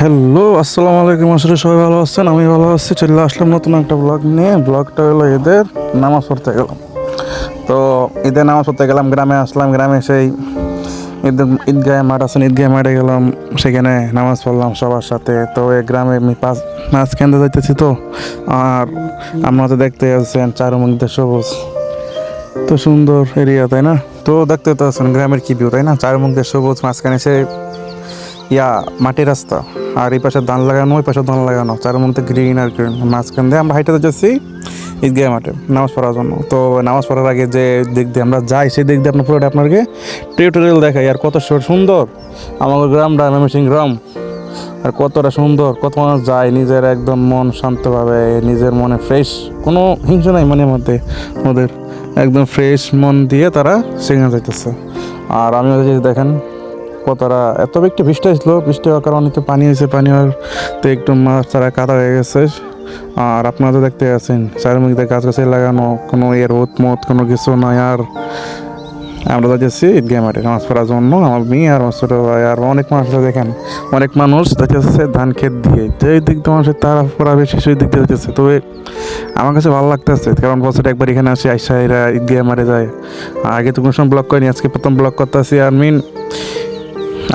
Hello, আসসালামু আলাইকুম। আসলে সবাই ভালো আছেন, আমি ভালো আছি। চলে আসলাম নতুন একটা ব্লগ নিয়ে। ব্লগটা হলো ঈদের নামাজ পড়তে গেলাম। তো ঈদের নামাজ পড়তে গেলাম, গ্রামে আসলাম। গ্রামে সেই ঈদগাহে মাঠ আছেন, ঈদগাহে মাঠে গেলাম। সেখানে নামাজ পড়লাম সবার সাথে। তো এই গ্রামে আমি মাছ কেন্দ্রে যাইতেছি। তো আর আমরা তো দেখতে যাচ্ছেন চারুমুখে সবুজ, তো সুন্দর এরিয়া, তাই না? তো দেখতে তো আছেন গ্রামের কি ভিউ, তাই না? চারুমুখে সবুজ, মাঝখানে সে মাটির রাস্তা, আর এই পাশে ধান লাগানো, ওই পাশে ধান লাগানো, চার মধ্যে গ্রিন আর গ্রিন। মাঝখান দিয়ে আমরা হাইটে যাচ্ছি ঈদগাহ মাঠে নামাজ পড়ার জন্য। তো নামাজ পড়ার আগে যে দিক দিয়ে আমরা যাই, সেই দিক দিয়ে আপনার পুরোটা আপনাকে টিউটোরিয়াল দেখাই। আর কত সুন্দর আমাদের গ্রামটা, ময়মনসিংহ গ্রাম। আর কতটা সুন্দর, কত মানুষ যায় নিজের একদম মন শান্তভাবে, নিজের মনে ফ্রেশ, কোনো হিংসা নাই মনের মধ্যে ওদের, একদম ফ্রেশ মন দিয়ে তারা সেখানে যাইতেছে। আর আমি দেখেন কতটা, এত একটু বৃষ্টি আসলো, বৃষ্টি হওয়ার কারণে তো পানি হয়েছে, পানি হওয়ার তো একটু মাছ তারা কাদা হয়ে গেছে। আর আপনারা তো দেখতে আছেন চারিদিকে গাছগাছালি লাগানো, কোনো এর মত কোনো কিছু নয়। আর আমরা যাচ্ছি ঈদগাহ মাঠে নামাজ পড়ার জন্য, আমার মেয়ে আর আমার ছোটো ভাই। আর অনেক মানুষ দেখেন, অনেক মানুষ যাচ্ছে ধান ক্ষেত দিয়ে, যে দিক দিয়ে মানুষের তারা পড়া বেশি সেই দিক দিয়ে যাচ্ছে। তবে আমার কাছে ভালো লাগতেছে, কারণ বছর একবার এখানে আসি, আইসা এরা ঈদগাহ মাঠে যায়। আগে তো কোনো সময় ব্লগ করিনি, আজকে প্রথম ব্লগ করতেছি। আর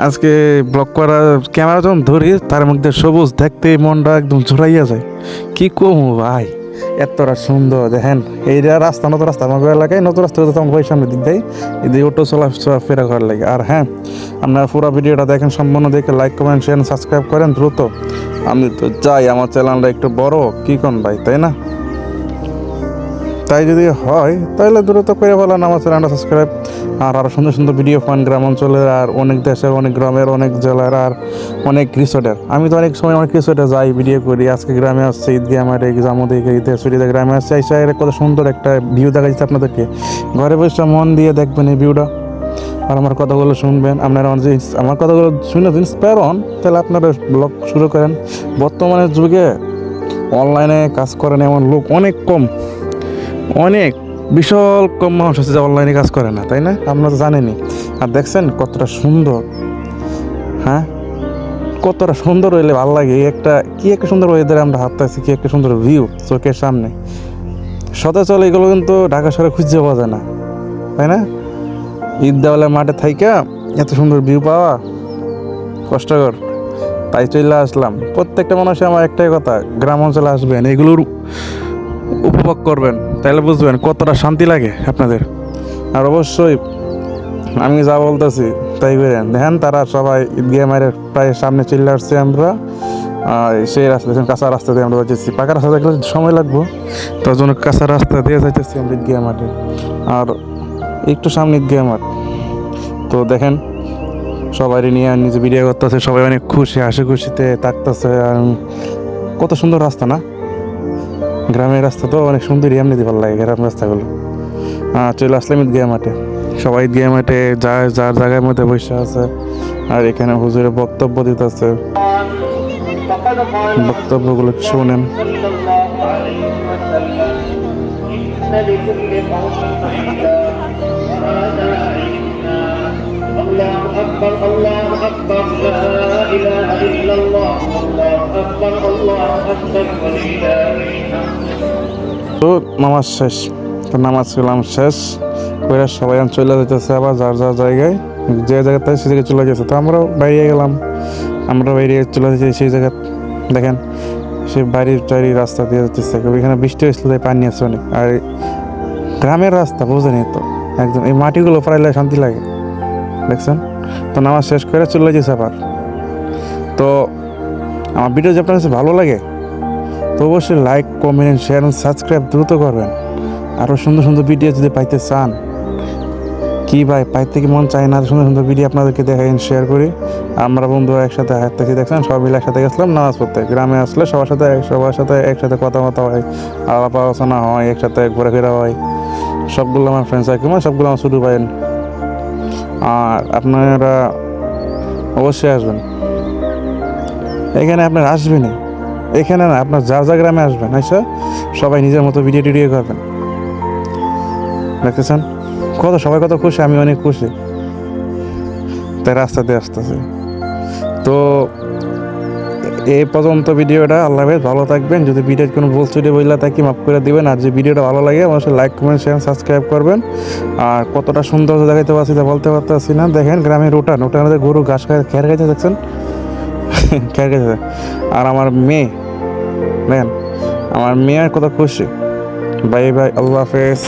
আজকে ব্লগ করা ক্যামেরা যখন ধরি, তার মধ্যে সবুজ দেখতে মনটা একদম জোড়াইয়া যায়। কি কমু ভাই, এতটা সুন্দর দেখেন। এইটা রাস্তা, নতুন রাস্তা আমার এলাকায়, নতুন রাস্তা আমার বাড়ির সামনে দিক দেয়, এদিকে অটো ফেরা করার লাগে। আর হ্যাঁ, আপনারা পুরো ভিডিওটা দেখেন, সম্পূর্ণ দেখে লাইক কমেন্ট শেয়ার সাবস্ক্রাইব করেন দ্রুত। আমি তো চাই আমার চ্যানেলটা একটু বড়, কি কোন ভাই, তাই না? তাই যদি হয় তাহলে দ্রুত করে বলেন আমার চ্যানেলটা সাবস্ক্রাইব। আর আরও সুন্দর সুন্দর ভিডিও পান গ্রাম অঞ্চলের, আর অনেক দেশের, অনেক গ্রামের, অনেক জেলার, আর অনেক রিসোর্টের। আমি তো অনেক সময় অনেক রিসোর্টে যাই, ভিডিও করি। আজকে গ্রামে আসছে, ঈদগাহ মাঠে জামুদিকে ঈদে ছুটিতে গ্রামে আসছে, এসে কত সুন্দর একটা ভিউ দেখা যাচ্ছে আপনাদেরকে। ঘরে বসে মন দিয়ে দেখবেন এই ভিউটা, আর আমার কথাগুলো শুনবেন। আপনারা আমার কথাগুলো শুনে ইন্সপায়ার হন, তাহলে আপনারা ব্লগ শুরু করেন। বর্তমানের যুগে অনলাইনে কাজ করেন এমন লোক অনেক কম, অনেক বিশাল কম মানুষ আছে যে অনলাইনে কাজ করে না, তাই না? আপনারা তো জানেনই। আর দেখছেন কতটা সুন্দর, হ্যাঁ, কতটা সুন্দর হইলে ভালো লাগে। কি একটা সুন্দর ওয়েদারে আমরা হাঁটতে আছি, কি একটা সুন্দর ভিউ চোখের সামনে। সচরাচর এগুলো কিন্তু ঢাকা শহরে খুঁজে পাওয়া যায় না, তাই না? ঈদ দেওয়ালে মাঠে থাইকা এত সুন্দর ভিউ পাওয়া কষ্টকর। তাই চলে আসলাম। প্রত্যেকটা মানুষের আমার একটাই কথা, গ্রাম অঞ্চলে আসবেন, এগুলোর উপভোগ করবেন, তাহলে বুঝবেন কতটা শান্তি লাগে আপনাদের। আর অবশ্যই আমি যা বলতেছি তাই করেন। দেখেন তারা সবাই ঈদগাহ মাঠের প্রায় সামনে চলে আসছে। আমরা সেই রাস্তা দেখেন, কাঁচা রাস্তা দিয়ে আমরা যাচ্ছি। পাকা রাস্তা দেখলে সময় লাগবো, তার জন্য কাঁচা রাস্তা দিয়ে যাইতেছি আমরা ঈদগাহ মাঠে। আর একটু সামনে ঈদগাহ মাঠ। তো দেখেন সবাই নিয়ে নিজে ভিডিও করতেছে, সবাই অনেক খুশি, হাসি খুশিতে থাকতেছে। আর কত সুন্দর রাস্তা না? গ্রামের রাস্তা তো অনেক সুন্দর, এমনিতে ভালো লাগে গ্রামের রাস্তাগুলো। চলে আসলাম ঈদগাহ মাঠে। সবাই ঈদগাহ মাঠে যার যার জায়গার মধ্যে বসে আছে। আর এখানে হুজুরের বক্তব্য দিতেছে, বক্তব্যগুলো শোনেন। তো নামাজ শেষ, তো নামাজ কালাম শেষ করে সবাই চলে যেতেছে আবার যার যার জায়গায়, যে জায়গাতে সে জায়গায় চলে গেছে। তো আমরাও বাইরে গেলাম, আমরা বাইরে চলে যেতে সেই জায়গা। দেখেন সে বাড়ির চারি রাস্তা দিয়ে যাচ্ছে, ওইখানে বৃষ্টি হয়েছিল তাই পানি আছে অনেক। আর গ্রামের রাস্তা বোঝেনি তো, একদম এই মাটিগুলো প্রাইলে শান্তি লাগে, দেখছেন? তো নামাজ শেষ করে চলে যেতেছে আবার। তো আমার ভিডিও যদি আপনার কাছে ভালো লাগে, তো অবশ্যই লাইক কমেন্ট শেয়ার সাবস্ক্রাইব দ্রুত করবেন। আরও সুন্দর সুন্দর ভিডিও যদি পাইতে চান, কি ভাই পাইতে কি মন চায় না, সুন্দর সুন্দর ভিডিও আপনাদেরকে দেখাই, শেয়ার করি। আমরা বন্ধুরা একসাথে হাঁটতেছি, দেখছেন সব মিলে একসাথে গেছিলাম নামাজ পড়তে। গ্রামে আসলে সবার সাথে একসাথে কথাবার্তা হয়, আলাপ আলোচনা হয়, একসাথে ঘোরাফেরা হয়। সবগুলো আমার ফ্রেন্ড সার্কেল, সবগুলো আমার ছোটো ভাই। আর আপনারা অবশ্যই আসবেন এখানে, আপনারা আসবেনই এখানে না, আপনার যা যা গ্রামে আসবেন, আচ্ছা সবাই নিজের মতো ভিডিও টিডিও করবেন। দেখতেছেন সবাই কত খুশি, আমি অনেক খুশি। তাই রাস্তা দিয়ে আসতেছি। তো এই পর্যন্ত ভিডিওটা। আল্লাহ হাফেজ, ভালো থাকবেন। যদি ভিডিওর কোনো ভুল ত্রুটি বললে থাকি মাফ করে দিবেন। আর যে ভিডিওটা ভালো লাগে অবশ্যই লাইক কমেন্ট শেয়ার সাবস্ক্রাইব করবেন। আর কতটা সুন্দর দেখাইতে পারছি তা বলতে পারতেছি না। দেখেন গ্রামের উঠানে গরু ঘাস খায়, খেয়ার খাইতে দেখছেন খেয়ার খাইতে। আর আমার মেয়ে, দেখেন আমার মেয়ে কত খুশি। বাই বাই, আল্লাহ হাফেজ।